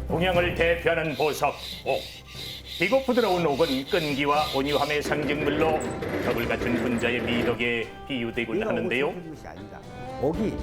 동양을 대표하는 보석 옥. 비고 부드러운 옥은 끈기와 온유함의 상징물로 덕을 갖춘 군자의 미덕에 비유되곤 하는데요. 옥이 것이 아니다. 옥이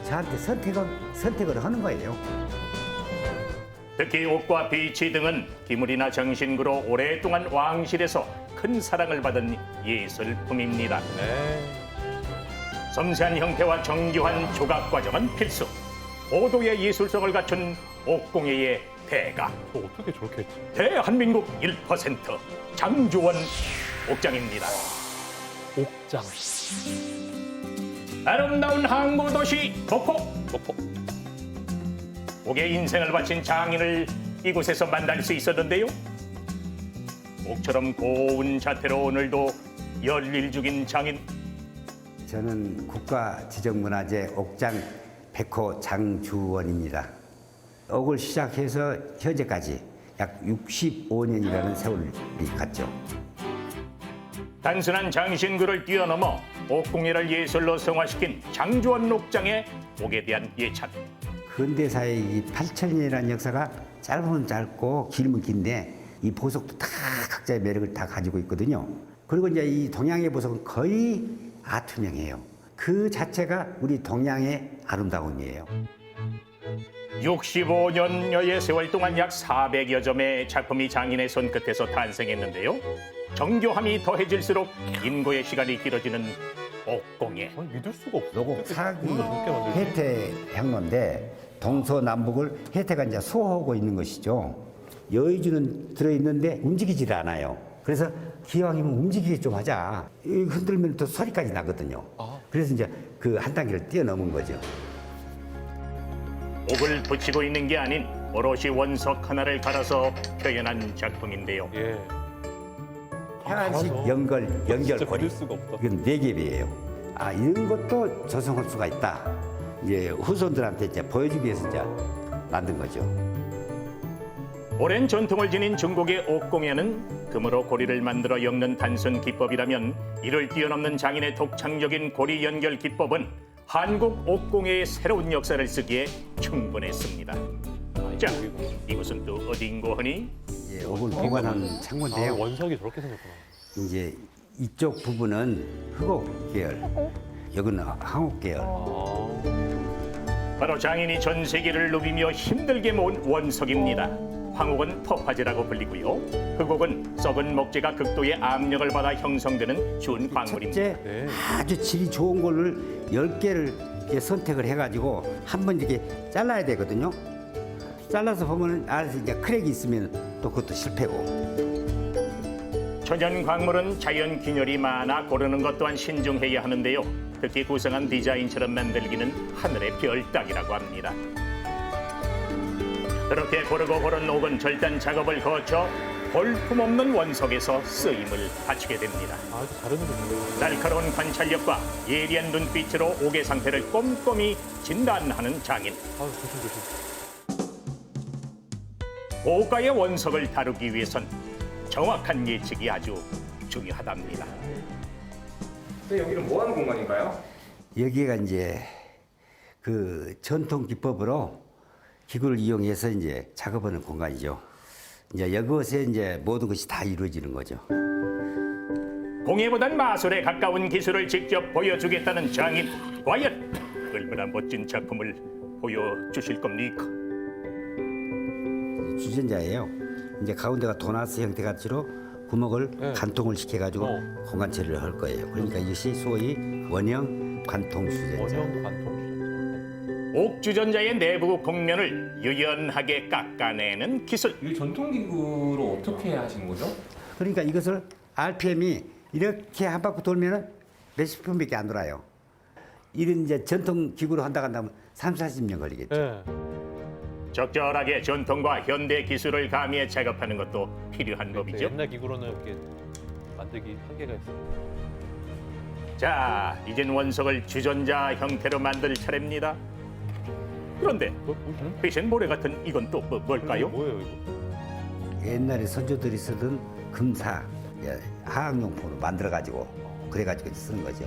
저한테 선택을 하는 거예요. 특히 옥과 비치 등은 기물이나 정신구로 오랫동안 왕실에서 큰 사랑을 받은 예술품입니다. 섬세한 형태와 정교한 조각 과정은 필수. 고도의 예술성을 갖춘 옥공예의 대가. 어떻게 저렇게 했지? 대한민국 1% 장주원 옥장입니다. 옥장. 아름다운 항구 도시 목포. 옥의 인생을 바친 장인을 이곳에서 만날 수 있었는데요. 옥처럼 고운 자태로 오늘도 열일 중인 장인. 저는 국가지정문화재 옥장 백호 장주원입니다. 옥을 시작해서 현재까지 약 65년이라는 세월이 갔죠. 단순한 장신구를 뛰어넘어 옥공예를 예술로 성화시킨 장주원 옥장의 옥에 대한 예찬. 근대사의 이 8,000년이라는 역사가 짧으면 짧고 길면 긴데 이 보석도 다 각자의 매력을 다 가지고 있거든요. 그리고 이제 이 동양의 보석은 거의 아투명해요. 그 자체가 우리 동양의 아름다움이에요. 65년여의 세월 동안 약 400여 점의 작품이 장인의 손끝에서 탄생했는데요. 정교함이 더해질수록 인고의 시간이 길어지는 옥공예. 아니, 믿을 수가 없어. 요거 사기 저렇게 만들지? 해태 향로인데 동서남북을 해태가 이제 수호하고 있는 것이죠. 여의주는 들어있는데 움직이질 않아요. 그래서 기왕이면 움직이게 좀 하자. 이 흔들면 또 소리까지 나거든요. 그래서 이제 그 한 단계를 뛰어넘은 거죠. 옥을 붙이고 있는 게 아닌 오롯이 원석 하나를 갈아서 표현한 작품인데요. 예. 해안식 맞아. 연결 진짜 고리. 믿을 수가 없다. 이건 4겹이에요. 아, 이런 것도 조성할 수가 있다. 이제 후손들한테 이제 보여주기 위해서 이제 만든 거죠. 오랜 전통을 지닌 중국의 옥공예는 금으로 고리를 만들어 엮는 단순 기법이라면 이를 뛰어넘는 장인의 독창적인 고리 연결 기법은 한국 옥공예의 새로운 역사를 쓰기에 충분했습니다. 자, 이곳은 또 어딘고 하니? 이제 옥을 보관하는 창고인데요. 원석이 저렇게 생겼구나. 이제 이쪽 부분은 흑옥 계열, 여기는 황옥 계열. 바로 장인이 전 세계를 누비며 힘들게 모은 원석입니다. 황옥은 퍼파제라고 불리고요. 흑옥은 썩은 목재가 극도의 압력을 받아 형성되는 준 광물입니다. 첫째, 네. 아주 질이 좋은 거를 10개를 이렇게 선택을 해가지고 한 번 이렇게 잘라야 되거든요. 잘라서 보면 안에서 이제 크랙이 있으면 또 그것도 실패고. 천연 광물은 자연 균열이 많아 고르는 것 또한 신중해야 하는데요. 특히 구성한 디자인처럼 만들기는 하늘의 별 따기라고 합니다. 그렇게 고르고 고른 옥은 절단 작업을 거쳐 볼품없는 원석에서 쓰임을 바치게 됩니다. 아주 다르거든요. 날카로운 관찰력과 예리한 눈빛으로 옥의 상태를 꼼꼼히 진단하는 장인. 아유, 조심. 고가의 원석을 다루기 위해선 정확한 예측이 아주 중요하답니다. 근데 여기는 뭐 하는 공간인가요? 여기가 이제 그 전통 기법으로 기구를 이용해서 이제 작업하는 공간이죠. 이제 이것에 이제 모든 것이 다 이루어지는 거죠. 공예보단 마술에 가까운 기술을 직접 보여주겠다는 장인. 과연 얼마나 멋진 작품을 보여주실 겁니까? 주전자예요. 이제 가운데가 도나스 형태같이로 구멍을 네. 관통을 시켜가지고 공간 처리를 할 거예요. 그러니까 이것이 소위 원형 관통 주전자. 원형 관통 주전자. 옥주전자의 내부 곡면을 유연하게 깎아내는 기술. 이 전통 기구로 어떻게 하시는 거죠? 그러니까 이것을 RPM이 이렇게 한 바퀴 돌면은 몇십 분밖에 안 돌아요. 이런 이제 전통 기구로 한다면 30-40년 걸리겠죠. 예. 적절하게 전통과 현대 기술을 가미해 작업하는 것도 필요한 법이죠. 옛날 기구로는 이렇게 만들기 한계가 있어요. 자, 이젠 원석을 주전자 형태로 만들 차례입니다. 그런데 대신 모래 같은 이건 또 뭘까요? 뭐예요 이거? 옛날에 선조들이 쓰던 금사 하학용품으로 만들어가지고 그래가지고 쓰는 거죠.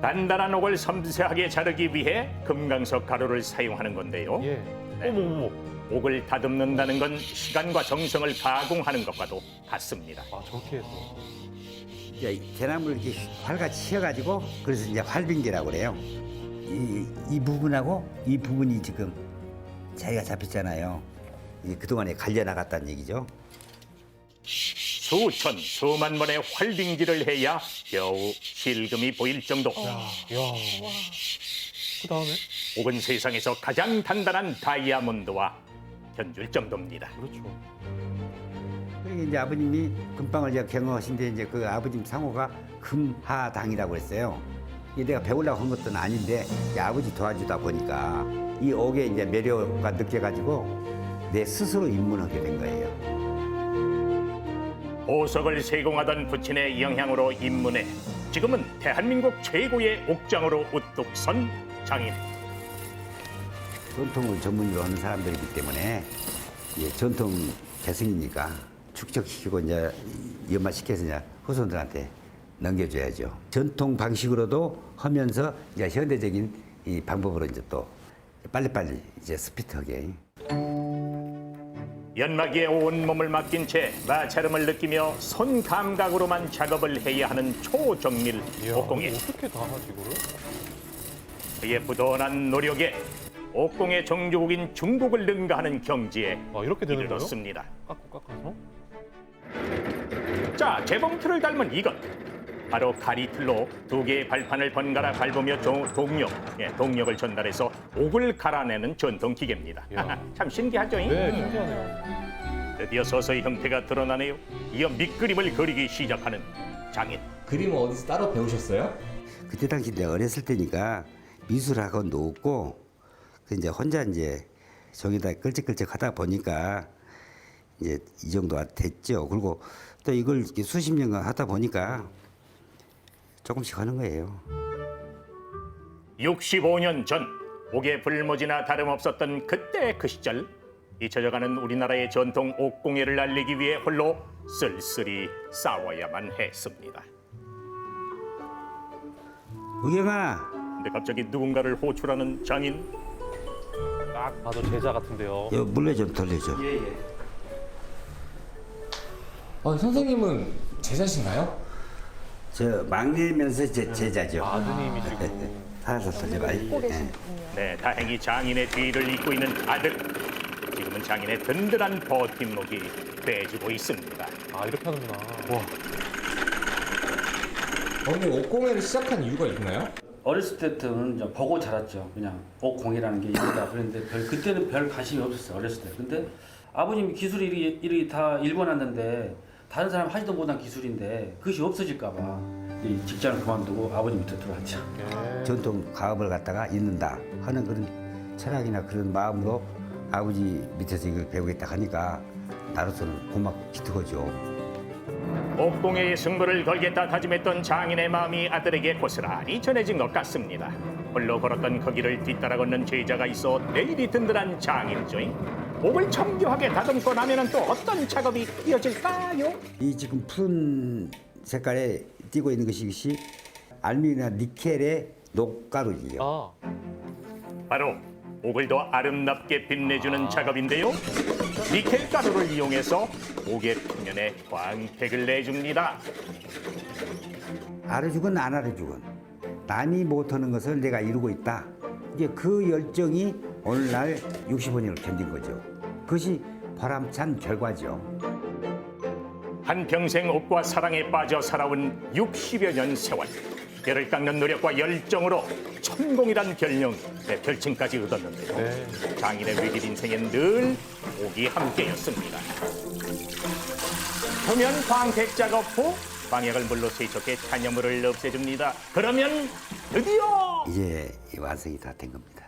단단한 옥을 섬세하게 자르기 위해 금강석 가루를 사용하는 건데요. 예. 네. 어머. 옥을 다듬는다는 건 시간과 정성을 가공하는 것과도 같습니다. 아 저렇게 해서. 이제 대나무를 이렇게 활같이 씌어가지고 그래서 이제 활빙기라고 그래요. 이 부분하고 이 부분이 지금 자리가 잡혔잖아요. 이게 그동안에 갈려 나갔다는 얘기죠. 수천, 수만 번의 활빙질을 해야 겨우 실금이 보일 정도. 야. 그 다음에? 옥은 세상에서 가장 단단한 다이아몬드와 견줄 정도입니다. 그렇죠. 그러니까 이제 아버님이 금방을 제가 경험하신데 이제 그 아버님 상호가 금하당이라고 했어요. 이게 내가 배우려고 한 것도 아닌데 이제 아버지 도와주다 보니까 이 옥에 이제 매료가 느껴가지고 내 스스로 입문하게 된 거예요. 보석을 세공하던 부친의 영향으로 입문해 지금은 대한민국 최고의 옥장으로 우뚝 선 장인. 전통을 전문으로 하는 사람들이기 때문에 이제 전통 계승이니까 축적시키고 이제 연마시켜서 이제 후손들한테 넘겨줘야죠. 전통 방식으로도 하면서 이제 현대적인 이 방법으로 이제 또 빨리빨리 이제 스피드하게. 연마기에 온 몸을 맡긴 채 마찰음을 느끼며 손 감각으로만 작업을 해야 하는 초정밀 이야, 옥공예. 어떻게 다 하지 이거를? 그의 부단한 노력에 옥공의 정주국인 중국을 능가하는 경지에 아 이렇게 되는 거예요? 이르렀습니다. 깎아서? 자, 재봉틀을 닮은 이것. 바로 가리틀로 두 개의 발판을 번갈아 밟으며 동력을 전달해서 옥을 갈아내는 전통 기계입니다. 이야. 참 신기하죠? 네, 신기하네요. 드디어 서서히 형태가 드러나네요. 이어 밑그림을 그리기 시작하는 장인. 그림은 어디서 따로 배우셨어요? 그때 당시 내가 어렸을 때니까 미술학원도 없고 이제 혼자 이제 종이다 끌적끌적 하다 보니까 이제 이 정도 됐죠. 그리고 또 이걸 이렇게 수십 년간 하다 보니까 조금씩 하는 거예요. 65년 전 옥의 불모지나 다름없었던 그때 그 시절 잊혀져가는 우리나라의 전통 옥공예를 알리기 위해 홀로 쓸쓸히 싸워야만 했습니다. 우경아, 근데 갑자기 누군가를 호출하는 장인. 딱 봐도 제자 같은데요. 이거 물레 좀 돌려줘. 선생님은 제자신가요? 저 막내면서 제 제자죠. 아드님이시고. 살살 돌려봐. 네. 네, 다행히 장인의 뒤를 잇고 있는 아들. 지금은 장인의 든든한 버팀목이 돼주고 있습니다. 아 이렇게 하는구나. 와. 오늘 옥공예를 시작한 이유가 있나요? 어렸을 때부터는 이제 보고 자랐죠. 그냥 옥공이라는 게 있다. 그런데 그때는 별 관심이 없었어요. 어렸을 때. 근데 아버님이 기술이 이리 다 일궈놨는데 다른 사람 하지도 못한 기술인데 그것이 없어질까봐 이 직장을 그만두고 아버님 밑에 들어왔죠. 전통 가업을 갖다가 잇는다 하는 그런 철학이나 그런 마음으로 아버지 밑에서 이걸 배우겠다 하니까 나로서는 고맙고 기특하죠. 옥공예의 승부를 걸겠다 다짐했던 장인의 마음이 아들에게 고스란히 전해진 것 같습니다. 홀로 걸었던 그 길을 뒤따라 걷는 제자가 있어 내일이 든든한 장인이죠. 옥을 정교하게 다듬고 나면은 또 어떤 작업이 이어질까요? 이 지금 푸른 색깔에 띄고 있는 것이 알루미늄이나 니켈의 녹가루예요. 아 바로 옥을 더 아름답게 빛내주는 작업인데요. 니켈 가루를 이용해서 옥의 표면에 광택을 내줍니다. 알아주건 안 알아주건 남이 못하는 것을 내가 이루고 있다. 이게 그 열정이 오늘날 65년을 견딘 거죠. 그것이 보람찬 결과죠. 한평생 옥과 사랑에 빠져 살아온 60여 년 세월. 뼈를 깎는 노력과 열정으로 천공이란 별칭까지 얻었는데요. 네. 장인의 외길 인생엔 늘 옥이 함께였습니다. 표면 광택 작업 후 광약을 물로 세척해 잔여물을 없애줍니다. 그러면 드디어 이제 완성이 다 된 겁니다.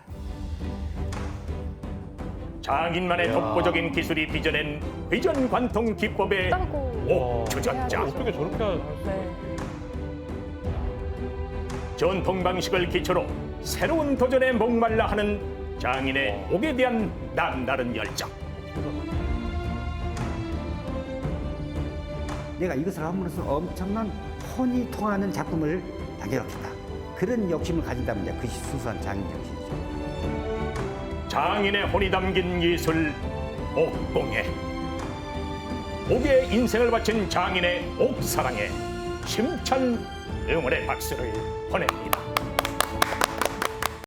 장인만의 독보적인 기술이 빚어낸 비전 관통 기법의 옥 주전자. 어떻게 저렇게 할 수? 네. 전통 방식을 기초로 새로운 도전에 목말라 하는 장인의 옥에 대한 남다른 열정. 내가 이것을 함으로써 엄청난 혼이 통하는 작품을 남겨놓겠다. 그런 욕심을 가진다면 이제 그것이 순수한 장인 정신이죠. 장인의 혼이 담긴 예술 옥공예. 옥에 인생을 바친 장인의 옥사랑에 힘찬 응원의 박수를 보냅니다.